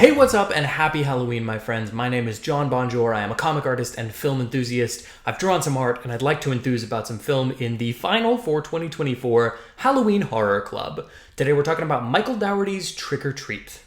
Hey, what's up, and happy Halloween, my friends. My name is John Bonjour. I am a comic artist and film enthusiast. I've drawn some art, and I'd like to enthuse about some film in the final for 2024 Halloween Horror Club. Today we're talking about Michael Dougherty's Trick or Treat.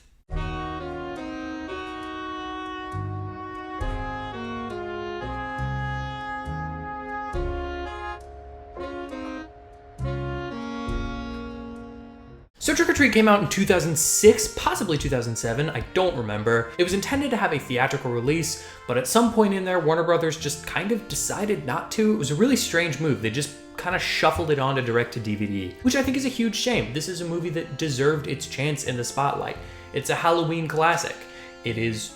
So Trick or Treat came out in 2006, possibly 2007, I don't remember. It was intended to have a theatrical release, but at some point in there, Warner Brothers just kind of decided not to. It was a really strange move. They just kind of shuffled it onto direct-to-DVD, which I think is a huge shame. This is a movie that deserved its chance in the spotlight. It's a Halloween classic. It is,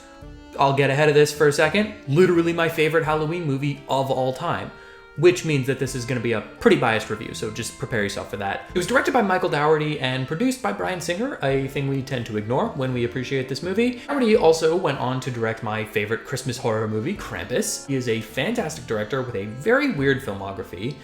I'll get ahead of this for a second, literally my favorite Halloween movie of all time, which means that this is going to be a pretty biased review, so just prepare yourself for that. It was directed by Michael Dougherty and produced by Bryan Singer, a thing we tend to ignore when we appreciate this movie. Dougherty also went on to direct my favorite Christmas horror movie, Krampus. He is a fantastic director with a very weird filmography.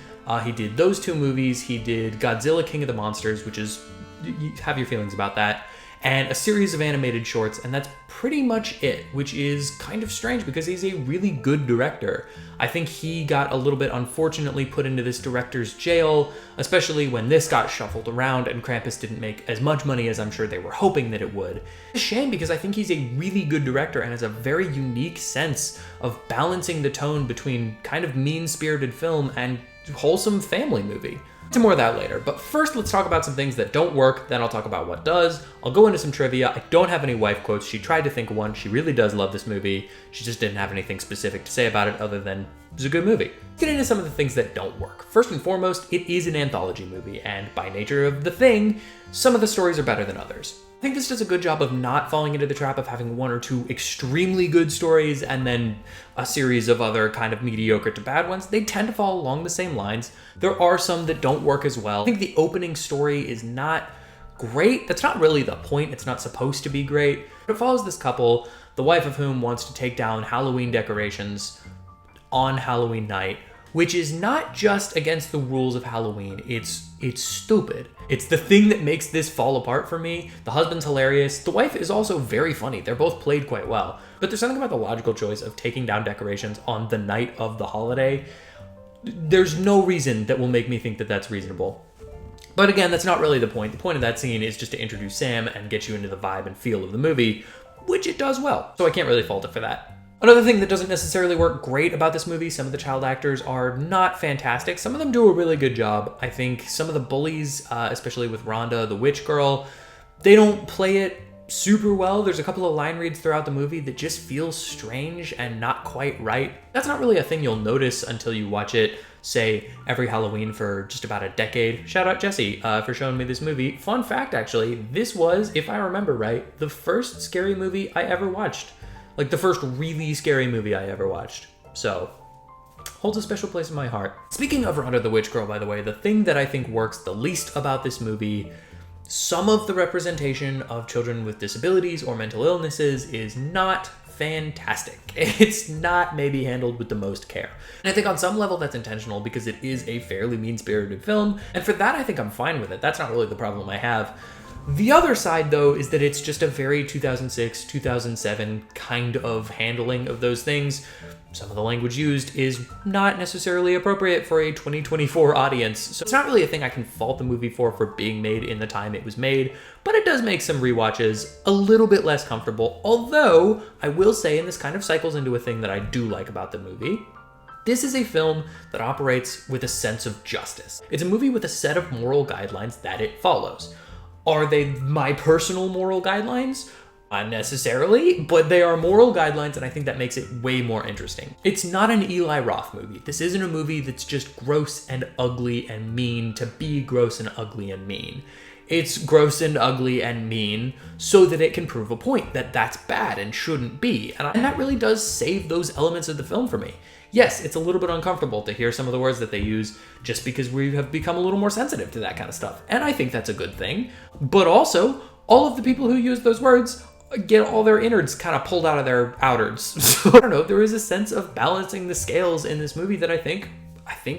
He did those two movies, he did Godzilla King of the Monsters, which is, you have your feelings about that, and a series of animated shorts, and that's pretty much it, which is kind of strange because he's a really good director. I think he got a little bit unfortunately put into this director's jail, especially when this got shuffled around and Krampus didn't make as much money as I'm sure they were hoping that it would. It's a shame because I think he's a really good director and has a very unique sense of balancing the tone between kind of mean-spirited film and wholesome family movie. To more of that later, but first let's talk about some things that don't work, then I'll talk about what does. I'll go into some trivia. I don't have any wife quotes. She tried to think of one. She really does love this movie. She just didn't have anything specific to say about it other than it's a good movie. Let's get into some of the things that don't work. First and foremost, it is an anthology movie, and by nature of the thing, some of the stories are better than others. I think this does a good job of not falling into the trap of having one or two extremely good stories and then a series of other kind of mediocre to bad ones. They tend to fall along the same lines. There are some that don't work as well. I think the opening story is not great. That's not really the point. It's not supposed to be great. But it follows this couple, the wife of whom wants to take down Halloween decorations on Halloween night, which is not just against the rules of Halloween. It's stupid. It's the thing that makes this fall apart for me. The husband's hilarious. The wife is also very funny. They're both played quite well. But there's something about the logical choice of taking down decorations on the night of the holiday. There's no reason that will make me think that that's reasonable. But again, that's not really the point. The point of that scene is just to introduce Sam and get you into the vibe and feel of the movie, which it does well. So I can't really fault it for that. Another thing that doesn't necessarily work great about this movie, some of the child actors are not fantastic. Some of them do a really good job. I think some of the bullies, especially with Rhonda, the witch girl, they don't play it super well. There's a couple of line reads throughout the movie that just feel strange and not quite right. That's not really a thing you'll notice until you watch it, say, every Halloween for just about a decade. Shout out Jesse for showing me this movie. Fun fact, actually, this was, if I remember right, the first scary movie I ever watched. Like the first really scary movie I ever watched. So, holds a special place in my heart. Speaking of Rhonda the Witch Girl, by the way, the thing that I think works the least about this movie, some of the representation of children with disabilities or mental illnesses is not fantastic. It's not maybe handled with the most care. And I think on some level that's intentional because it is a fairly mean-spirited film. And for that, I think I'm fine with it. That's not really the problem I have. The other side, though, is that it's just a very 2006, 2007 kind of handling of those things. Some of the language used is not necessarily appropriate for a 2024 audience, so it's not really a thing I can fault the movie for being made in the time it was made, but it does make some rewatches a little bit less comfortable, although I will say, and this kind of cycles into a thing that I do like about the movie, this is a film that operates with a sense of justice. It's a movie with a set of moral guidelines that it follows. Are they my personal moral guidelines? Not necessarily, but they are moral guidelines, and I think that makes it way more interesting. It's not an Eli Roth movie. This isn't a movie that's just gross and ugly and mean to be gross and ugly and mean. It's gross and ugly and mean so that it can prove a point that that's bad and shouldn't be. And that really does save those elements of the film for me. Yes, it's a little bit uncomfortable to hear some of the words that they use just because we have become a little more sensitive to that kind of stuff. And I think that's a good thing. But also, all of the people who use those words get all their innards kind of pulled out of their outwards. So I don't know, there is a sense of balancing the scales in this movie that I think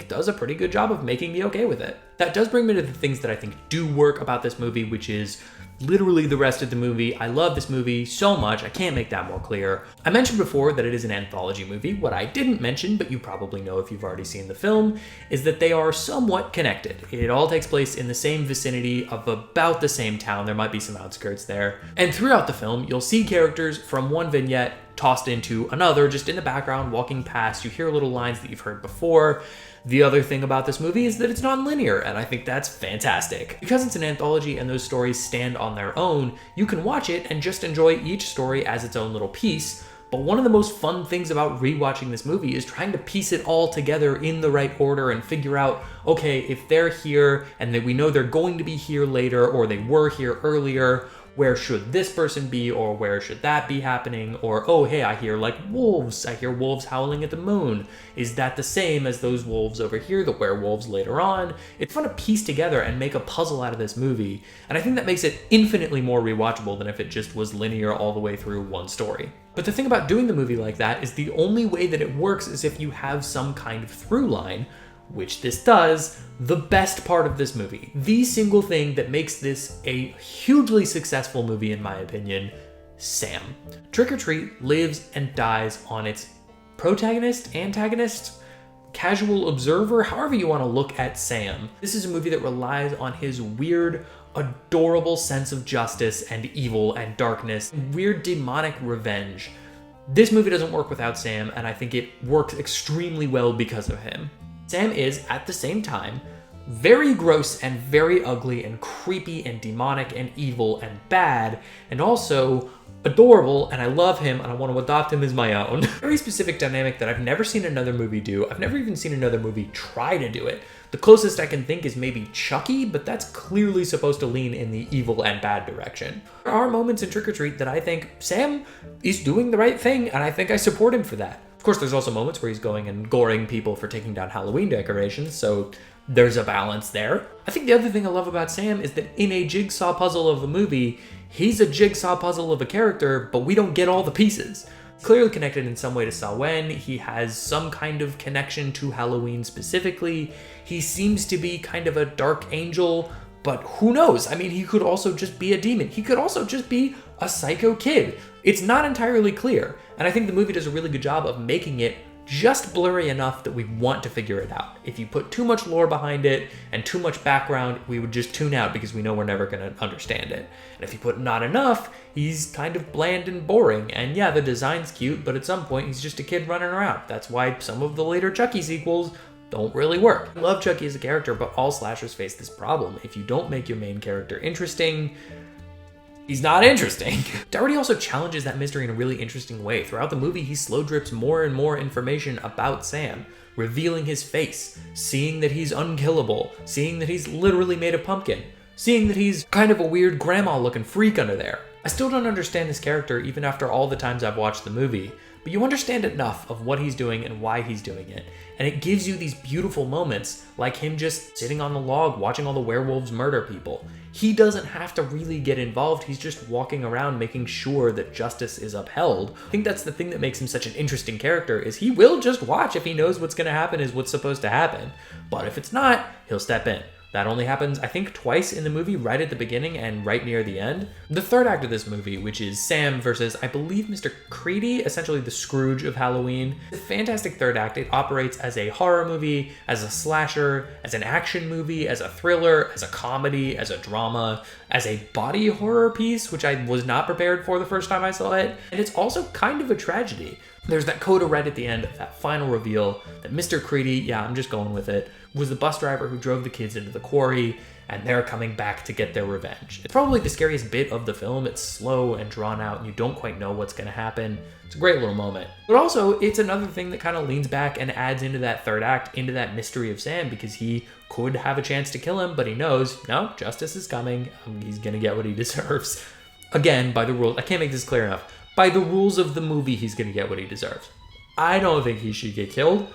does a pretty good job of making me okay with it. That does bring me to the things that I think do work about this movie, which is literally the rest of the movie. I love this movie so much, I can't make that more clear. I mentioned before that it is an anthology movie. What I didn't mention, but you probably know if you've already seen the film, is that they are somewhat connected. It all takes place in the same vicinity of about the same town. There might be some outskirts there. And throughout the film, you'll see characters from one vignette tossed into another, just in the background, walking past. You hear little lines that you've heard before. The other thing about this movie is that it's non-linear, and I think that's fantastic. Because it's an anthology and those stories stand on their own, you can watch it and just enjoy each story as its own little piece. But one of the most fun things about rewatching this movie is trying to piece it all together in the right order and figure out, okay, if they're here and that we know they're going to be here later, or they were here earlier, where should this person be, or where should that be happening? Or, oh, hey, I hear like wolves. I hear wolves howling at the moon. Is that the same as those wolves over here, the werewolves later on? It's fun to piece together and make a puzzle out of this movie. And I think that makes it infinitely more rewatchable than if it just was linear all the way through one story. But the thing about doing the movie like that is the only way that it works is if you have some kind of through line, which this does. The best part of this movie, the single thing that makes this a hugely successful movie in my opinion, Sam. Trick or Treat lives and dies on its protagonist, antagonist, casual observer, however you want to look at Sam. This is a movie that relies on his weird, adorable sense of justice and evil and darkness, and weird demonic revenge. This movie doesn't work without Sam, and I think it works extremely well because of him. Sam is, at the same time, very gross and very ugly and creepy and demonic and evil and bad, and also adorable, and I love him and I want to adopt him as my own. Very specific dynamic that I've never seen another movie do. I've never even seen another movie try to do it. The closest I can think is maybe Chucky, but that's clearly supposed to lean in the evil and bad direction. There are moments in Trick or Treat that I think Sam is doing the right thing, and I think I support him for that. Of course, there's also moments where he's going and goring people for taking down Halloween decorations, so there's a balance there. I think the other thing I love about Sam is that in a jigsaw puzzle of a movie, he's a jigsaw puzzle of a character, but we don't get all the pieces. Clearly connected in some way to Samhain, he has some kind of connection to Halloween specifically. He seems to be kind of a dark angel, but who knows? I mean, he could also just be a demon. He could also just be a psycho kid. It's not entirely clear, and I think the movie does a really good job of making it just blurry enough that we want to figure it out. If you put too much lore behind it and too much background, we would just tune out because we know we're never going to understand it. And if you put not enough, he's kind of bland and boring. And yeah, the design's cute, but at some point he's just a kid running around. That's why some of the later Chucky sequels don't really work. I love Chucky as a character, but all slashers face this problem. If you don't make your main character interesting, he's not interesting. Dougherty also challenges that mystery in a really interesting way. Throughout the movie, he slow drips more and more information about Sam, revealing his face, seeing that he's unkillable, seeing that he's literally made of pumpkin, seeing that he's kind of a weird grandma-looking freak under there. I still don't understand this character even after all the times I've watched the movie, but you understand enough of what he's doing and why he's doing it. And it gives you these beautiful moments, like him just sitting on the log watching all the werewolves murder people. He doesn't have to really get involved, he's just walking around making sure that justice is upheld. I think that's the thing that makes him such an interesting character, is he will just watch if he knows what's gonna happen is what's supposed to happen. But if it's not, he'll step in. That only happens, I think, twice in the movie, right at the beginning and right near the end. The third act of this movie, which is Sam versus, I believe, Mr. Creedy, essentially the Scrooge of Halloween. The fantastic third act. It operates as a horror movie, as a slasher, as an action movie, as a thriller, as a comedy, as a drama, as a body horror piece, which I was not prepared for the first time I saw it. And it's also kind of a tragedy. There's that coda red at the end, that final reveal that Mr. Creedy, yeah, I'm just going with it, was the bus driver who drove the kids into the quarry, and they're coming back to get their revenge. It's probably the scariest bit of the film. It's slow and drawn out, and you don't quite know what's gonna happen. It's a great little moment. But also, it's another thing that kind of leans back and adds into that third act, into that mystery of Sam, because he could have a chance to kill him, but he knows, no, justice is coming. He's gonna get what he deserves. Again, by the rules, I can't make this clear enough. By the rules of the movie, he's gonna get what he deserves. I don't think he should get killed.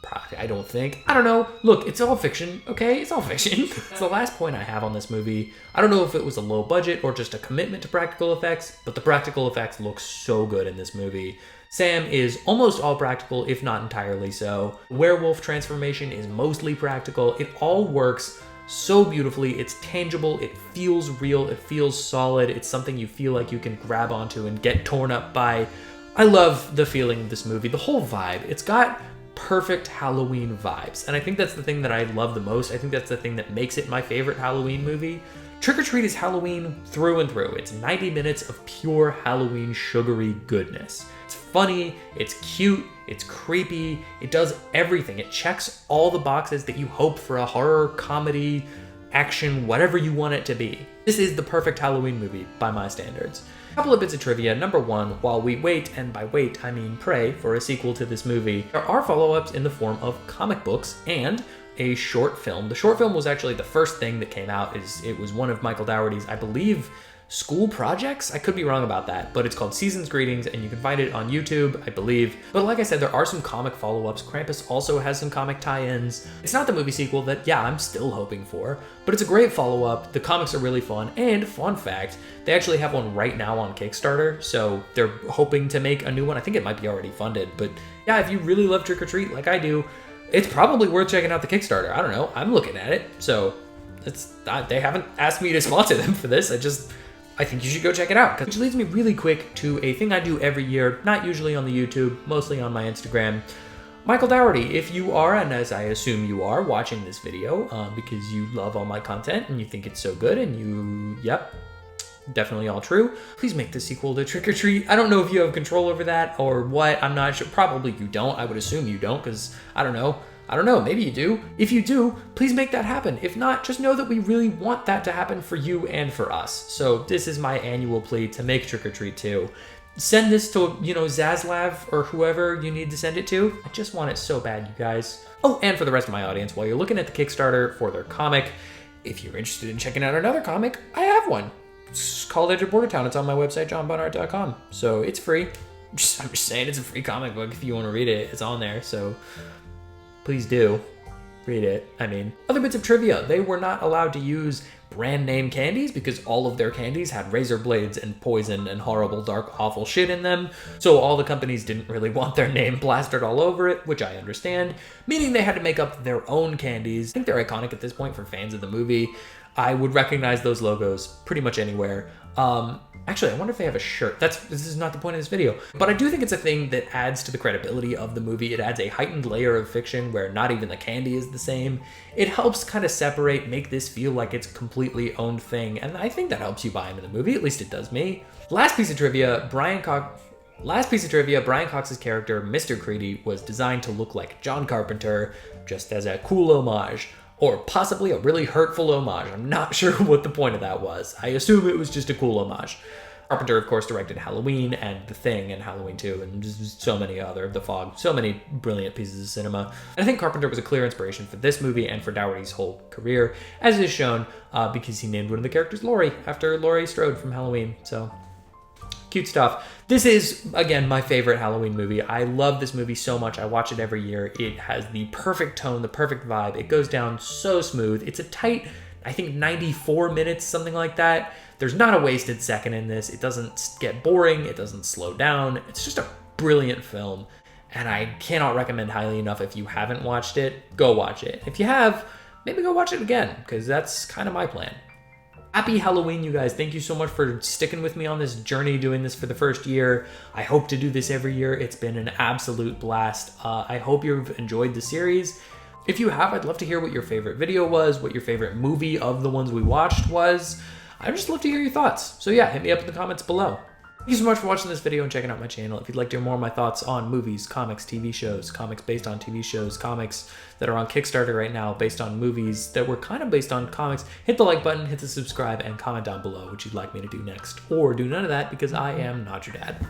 Probably, I don't think. I don't know. Look, it's all fiction, okay? It's all fiction. That's the last point I have on this movie. I don't know if it was a low budget or just a commitment to practical effects, but the practical effects look so good in this movie. Sam is almost all practical, if not entirely so. Werewolf transformation is mostly practical. It all works so beautifully. It's tangible, it feels real, it feels solid. It's something you feel like you can grab onto and get torn up by. I love the feeling of this movie, the whole vibe. It's got perfect Halloween vibes, and I think that's the thing that I love the most. I think that's the thing that makes it my favorite Halloween movie. Trick or Treat is Halloween through and through. It's 90 minutes of pure Halloween sugary goodness. It's funny, it's cute, it's creepy, it does everything. It checks all the boxes that you hope for a horror, comedy, action, whatever you want it to be. This is the perfect Halloween movie by my standards. A couple of bits of trivia. Number one, while we wait, and by wait I mean pray, for a sequel to this movie, there are follow-ups in the form of comic books and a short film. The short film was actually the first thing that came out. It was one of Michael Dougherty's, I believe, school projects? I could be wrong about that, but it's called Season's Greetings, and you can find it on YouTube, I believe. But like I said, there are some comic follow-ups. Krampus also has some comic tie-ins. It's not the movie sequel that, yeah, I'm still hoping for, but it's a great follow-up. The comics are really fun, and fun fact, they actually have one right now on Kickstarter, so they're hoping to make a new one. I think it might be already funded, but yeah, if you really love Trick or Treat like I do, it's probably worth checking out the Kickstarter. I don't know, I'm looking at it, so they haven't asked me to sponsor them for this. I think you should go check it out. Which leads me really quick to a thing I do every year, not usually on the YouTube, mostly on my Instagram. Michael Dougherty, if you are, and as I assume you are, watching this video because you love all my content and you think it's so good and yep, definitely all true, please make the sequel to Trick or Treat. I don't know if you have control over that or what, I'm not sure. Probably you don't. I would assume you don't, because I don't know, maybe you do. If you do, please make that happen. If not, just know that we really want that to happen for you and for us. So this is my annual plea to make Trick or Treat 2. Send this to, Zaslav or whoever you need to send it to. I just want it so bad, you guys. Oh, and for the rest of my audience, while you're looking at the Kickstarter for their comic, if you're interested in checking out another comic, I have one. It's called Edge of Bordertown. It's on my website, johnbonart.com. So it's free. I'm just saying, it's a free comic book. If you want to read it, it's on there. So please do read it. Other bits of trivia. They were not allowed to use brand name candies because all of their candies had razor blades and poison and horrible, dark, awful shit in them. So all the companies didn't really want their name plastered all over it, which I understand, meaning they had to make up their own candies. I think they're iconic at this point for fans of the movie. I would recognize those logos pretty much anywhere. Actually, I wonder if they have a shirt. This is not the point of this video, but I do think it's a thing that adds to the credibility of the movie. It adds a heightened layer of fiction where not even the candy is the same. It helps kind of separate, make this feel like it's a completely owned thing, and I think that helps you buy into the movie. At least it does me. Last piece of trivia, Brian Cox's character, Mr. Creedy, was designed to look like John Carpenter, just as a cool homage. Or possibly a really hurtful homage. I'm not sure what the point of that was. I assume it was just a cool homage. Carpenter, of course, directed Halloween and The Thing and Halloween 2 and just so many other, The Fog, so many brilliant pieces of cinema. And I think Carpenter was a clear inspiration for this movie and for Dougherty's whole career, as is shown because he named one of the characters Laurie after Laurie Strode from Halloween. So cute stuff. This is, again, my favorite Halloween movie. I love this movie so much. I watch it every year. It has the perfect tone, the perfect vibe. It goes down so smooth. It's a tight, I think 94 minutes, something like that. There's not a wasted second in this. It doesn't get boring. It doesn't slow down. It's just a brilliant film. And I cannot recommend highly enough. If you haven't watched it, go watch it. If you have, maybe go watch it again, because that's kind of my plan. Happy Halloween, you guys. Thank you so much for sticking with me on this journey, doing this for the first year. I hope to do this every year. It's been an absolute blast. I hope you've enjoyed the series. If you have, I'd love to hear what your favorite video was, what your favorite movie of the ones we watched was. I'd just love to hear your thoughts. So yeah, hit me up in the comments below. Thank you so much for watching this video and checking out my channel. If you'd like to hear more of my thoughts on movies, comics, TV shows, comics based on TV shows, comics that are on Kickstarter right now based on movies that were kind of based on comics, hit the like button, hit the subscribe, and comment down below what you'd like me to do next. Or do none of that because I am not your dad.